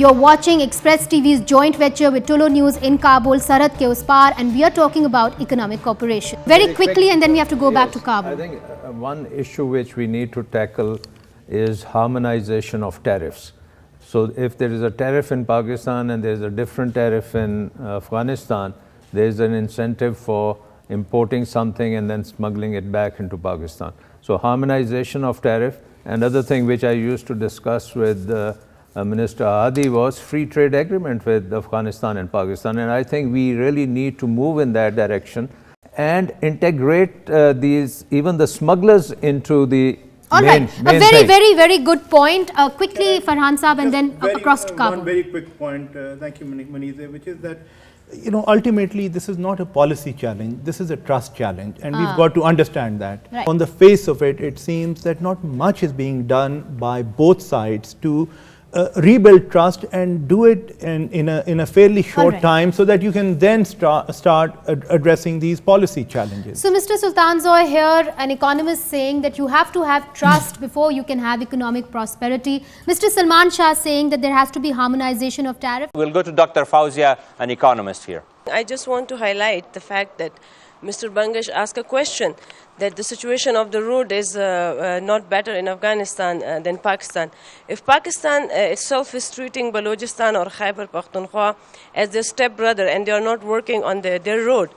You're watching Express TV's joint venture with Tolo News in Kabul, Sarhad ke us par, and we are talking about economic cooperation. Very quickly, and then we have to go back to Kabul. I think one issue which we need to tackle is harmonization of tariffs. So if there is a tariff in Pakistan and there is a different tariff in Afghanistan, there is an incentive for importing something and then smuggling it back into Pakistan. So harmonization of tariff. Another thing which I used to discuss with Minister Hadi was free trade agreement with Afghanistan and Pakistan, and I think we really need to move in that direction and integrate these, even the smugglers, into the All main, right, main a very, thing. very good point. Quickly, Farhan Saab, and then across to Kabul. One very quick point, thank you Manize, which is that, you know, ultimately this is not a policy challenge, this is a trust challenge, and we've got to understand that. Right. On the face of it, it seems that not much is being done by both sides to rebuild trust and do it in a fairly short time, so that you can then start addressing these policy challenges. So, Mr. Sultanzoy, here an economist saying that you have to have trust before you can have economic prosperity. Mr. Salman Shah saying that there has to be harmonization of tariff. We'll go to Dr. Fauzia, an economist here. I just want to highlight the fact that Mr. Bangash asked a question that the situation of the road is not better in Afghanistan than Pakistan. If Pakistan itself is treating Balochistan or Khyber Pakhtunkhwa as their stepbrother and they are not working on their road,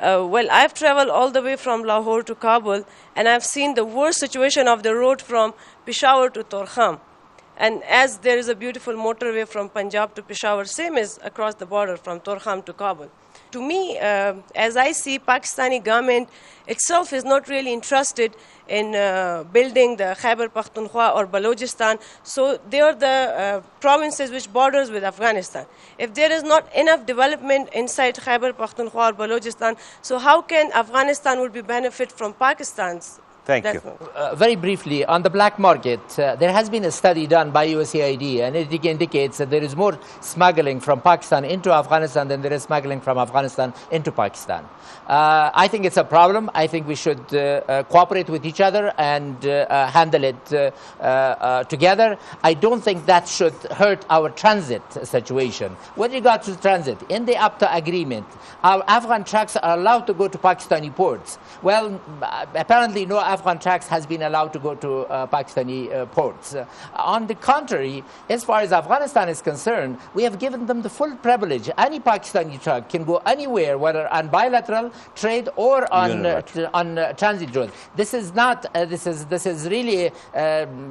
well, I've traveled all the way from Lahore to Kabul, and I've seen the worst situation of the road from Peshawar to Torkham. And as there is a beautiful motorway from Punjab to Peshawar, same as across the border from Torkham to Kabul. To me, as I see, Pakistani government itself is not really interested in building the Khyber Pakhtunkhwa or Balochistan. So they are the provinces which borders with Afghanistan. If there is not enough development inside Khyber Pakhtunkhwa or Balochistan, so how can Afghanistan would be benefit from Pakistan's? Thank you. Very briefly, on the black market, there has been a study done by USAID, and it indicates that there is more smuggling from Pakistan into Afghanistan than there is smuggling from Afghanistan into Pakistan. I think it's a problem. I think we should cooperate with each other and handle it together. I don't think that should hurt our transit situation. With regard to transit, in the APTA agreement, our Afghan trucks are allowed to go to Pakistani ports. Well, apparently no Afghan trucks has been allowed to go to Pakistani ports. On the contrary, as far as Afghanistan is concerned, we have given them the full privilege. Any Pakistani truck can go anywhere, whether on bilateral trade or on transit roads. This is not. This is really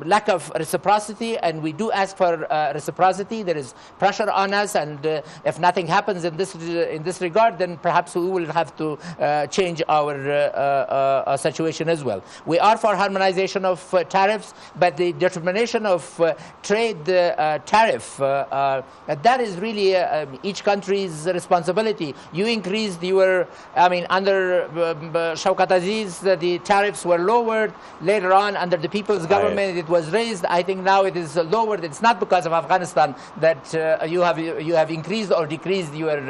lack of reciprocity, and we do ask for reciprocity. There is pressure on us, and if nothing happens in this regard, then perhaps we will have to change our situation as well. We are for harmonization of tariffs, but the determination of trade tariff, that is really each country's responsibility. You increased your, under Shaukat Aziz, the tariffs were lowered. Later on, under the People's Government, it was raised. I think now it is lowered. It's not because of Afghanistan that you have increased or decreased your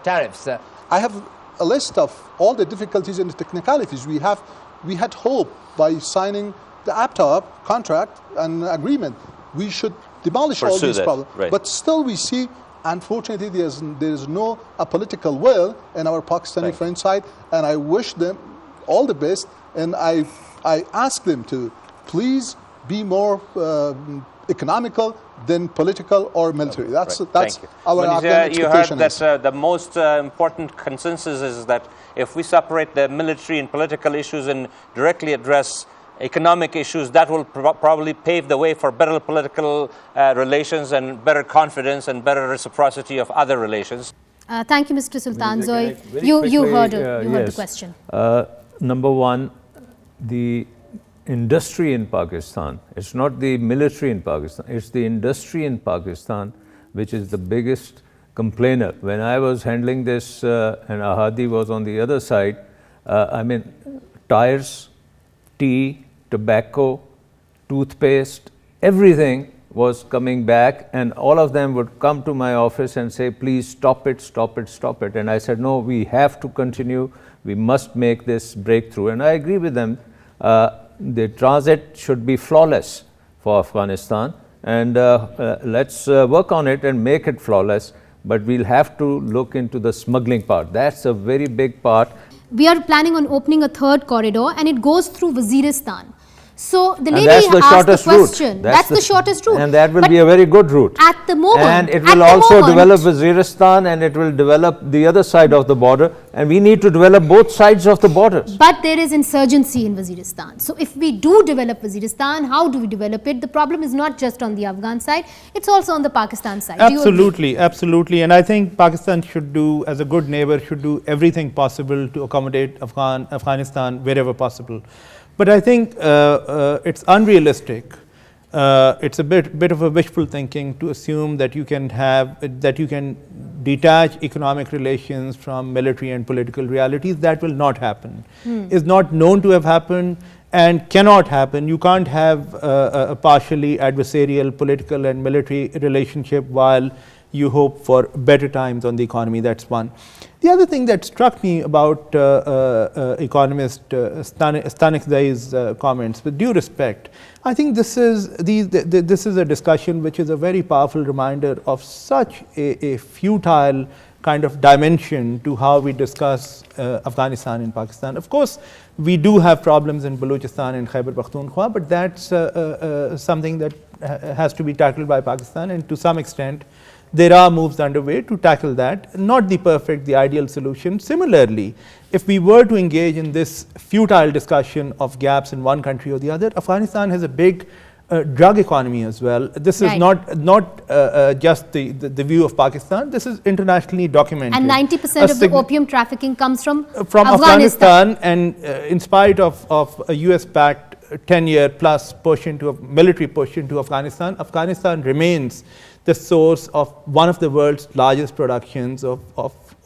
tariffs. I have a list of all the difficulties and the technicalities. We had hope by signing the APTA contract and agreement, we should demolish all these problems. Right. But still we see, unfortunately, there is no political will in our Pakistani friend side, and I wish them all the best, and I ask them to please be more economical than political or military. That's our Afghan expectation. You heard that the most important consensus is that if we separate the military and political issues and directly address economic issues, that will probably pave the way for better political relations and better confidence and better reciprocity of other relations. Thank you, Mr. Sultanzoy. You heard the question. Number one, the industry in Pakistan, it's not the military in Pakistan, it's the industry in Pakistan which is the biggest complainer. When I was handling this and Ahadi was on the other side, tires, tea, tobacco, toothpaste, everything was coming back, and all of them would come to my office and say, please stop it, stop it, stop it. And I said, no, we have to continue, we must make this breakthrough. And I agree with them. The transit should be flawless for Afghanistan. and let's work on it and make it flawless. But we'll have to look into the smuggling part. That's a very big part. We are planning on opening a third corridor, and it goes through Waziristan. So the lady that's the asked shortest the question. route. That's the shortest route. And that will But be a very good route. at the moment, and it at will the also moment- develop Waziristan, and it will develop the other side of the border. And we need to develop both sides of the borders. But there is insurgency in Waziristan. So if we do develop Waziristan, how do we develop it? The problem is not just on the Afghan side, it's also on the Pakistan side. Do you agree? Absolutely, absolutely. And I think Pakistan should do, as a good neighbor, should do everything possible to accommodate Afghanistan wherever possible. But I think it's unrealistic. It's a bit of a wishful thinking to assume that you can detach economic relations from military and political realities. That will not happen. Is not known to have happened and cannot happen. You can't have a partially adversarial political and military relationship while you hope for better times on the economy. That's one. The other thing that struck me about economist Stanikzai's comments, with due respect, I think this is a discussion which is a very powerful reminder of such a futile kind of dimension to how we discuss Afghanistan and Pakistan. Of course, we do have problems in Balochistan and Khyber Pakhtunkhwa, but that's something that has to be tackled by Pakistan, and to some extent there are moves underway to tackle that. Not the perfect, the ideal solution. Similarly, if we were to engage in this futile discussion of gaps in one country or the other, Afghanistan has a big drug economy as well. This is not just the view of Pakistan. This is internationally documented. And 90% of the opium trafficking comes from Afghanistan. And in spite of a US-backed 10-year plus military push into Afghanistan, Afghanistan remains the source of one of the world's largest productions of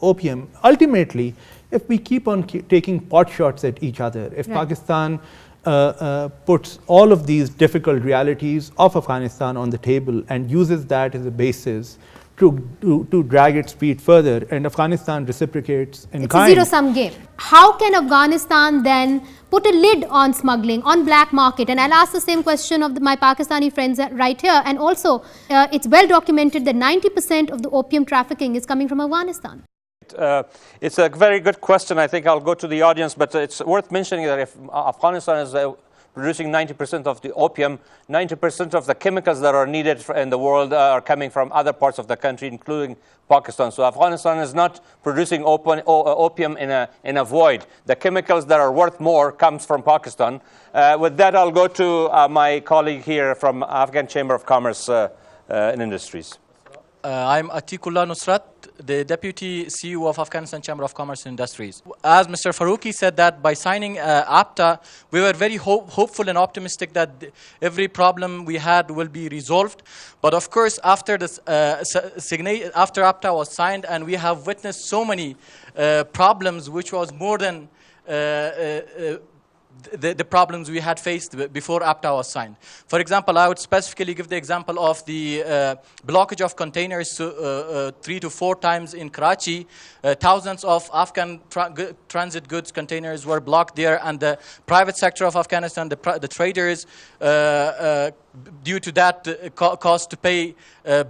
opium. Ultimately, if we keep on taking pot shots at each other, if Pakistan puts all of these difficult realities of Afghanistan on the table and uses that as a basis to drag its feet further, and Afghanistan reciprocates in kind. It's a zero-sum game. How can Afghanistan then put a lid on smuggling, on black market? And I'll ask the same question of my Pakistani friends right here. And also, it's well documented that 90% of the opium trafficking is coming from Afghanistan. It's a very good question. I think I'll go to the audience, but it's worth mentioning that if Afghanistan is producing 90% of the opium, 90% of the chemicals that are needed in the world are coming from other parts of the country, including Pakistan. So Afghanistan is not producing opium in a void. The chemicals that are worth more comes from Pakistan. With that, I'll go to my colleague here from Afghan Chamber of Commerce and Industries. I'm Atikullah Nusrat, the Deputy CEO of Afghanistan Chamber of Commerce and Industries. As Mr. Faruqi said, that by signing APTA, we were very hopeful and optimistic that every problem we had will be resolved. But of course, after after APTA was signed, and we have witnessed so many problems, which was more than the problems we had faced before APTA was signed. For example, I would specifically give the example of the blockage of containers 3 to 4 times in Karachi. Thousands of Afghan transit goods containers were blocked there, and the private sector of Afghanistan, the traders, due to that cost to pay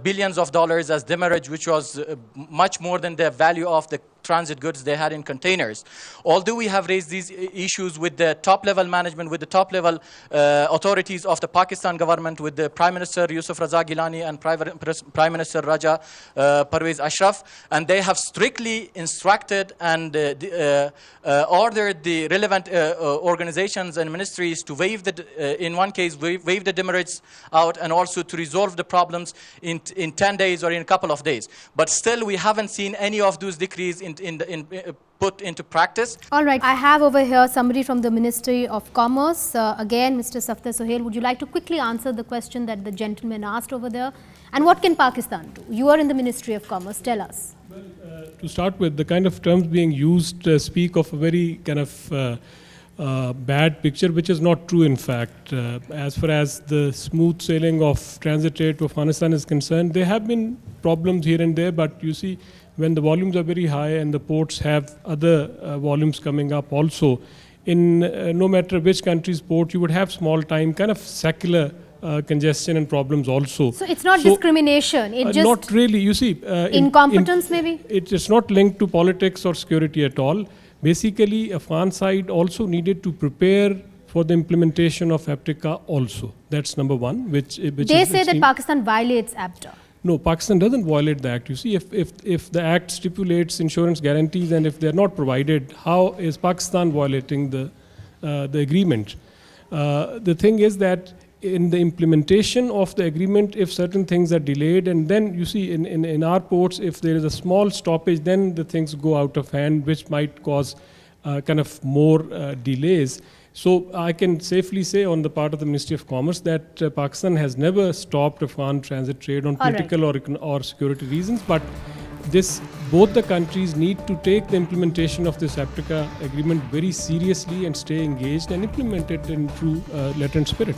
billions of dollars as demurrage, which was much more than the value of the transit goods they had in containers. Although we have raised these issues with the top-level management, with the top-level authorities of the Pakistan government, with the Prime Minister Yusuf Raza Gilani and Prime Minister Raja Parvez Ashraf, and they have strictly instructed and ordered the relevant organizations and ministries to waive in one case, waive the demurrage out, and also to resolve the problems in 10 days or in a couple of days. But still, we haven't seen any of those decrees put into practice. All right, I have over here somebody from the Ministry of Commerce. Again, Mr. Safdar Sohail, would you like to quickly answer the question that the gentleman asked over there? And what can Pakistan do? You are in the Ministry of Commerce. Tell us. Well, to start with, the kind of terms being used speak of a very kind of bad picture, which is not true in fact. As far as the smooth sailing of transit trade to Afghanistan is concerned, there have been problems here and there, but you see, when the volumes are very high and the ports have other volumes coming up also, in no matter which country's port, you would have small time kind of secular congestion and problems also. So it's not discrimination, it just not really. You see, incompetence maybe? It's not linked to politics or security at all. Basically, Afghan side also needed to prepare for the implementation of APTICA also. That's number one. Which they say that Pakistan violates APTA. No, Pakistan doesn't violate the act. You see, if the act stipulates insurance guarantees and if they're not provided, how is Pakistan violating the agreement? The thing is that in the implementation of the agreement, if certain things are delayed, and then you see in our ports, if there is a small stoppage, then the things go out of hand, which might cause kind of more delays. So I can safely say on the part of the Ministry of Commerce that Pakistan has never stopped Afghan transit trade on political or security reasons, but both the countries need to take the implementation of this APTICA agreement very seriously and stay engaged and implement it in true letter and spirit.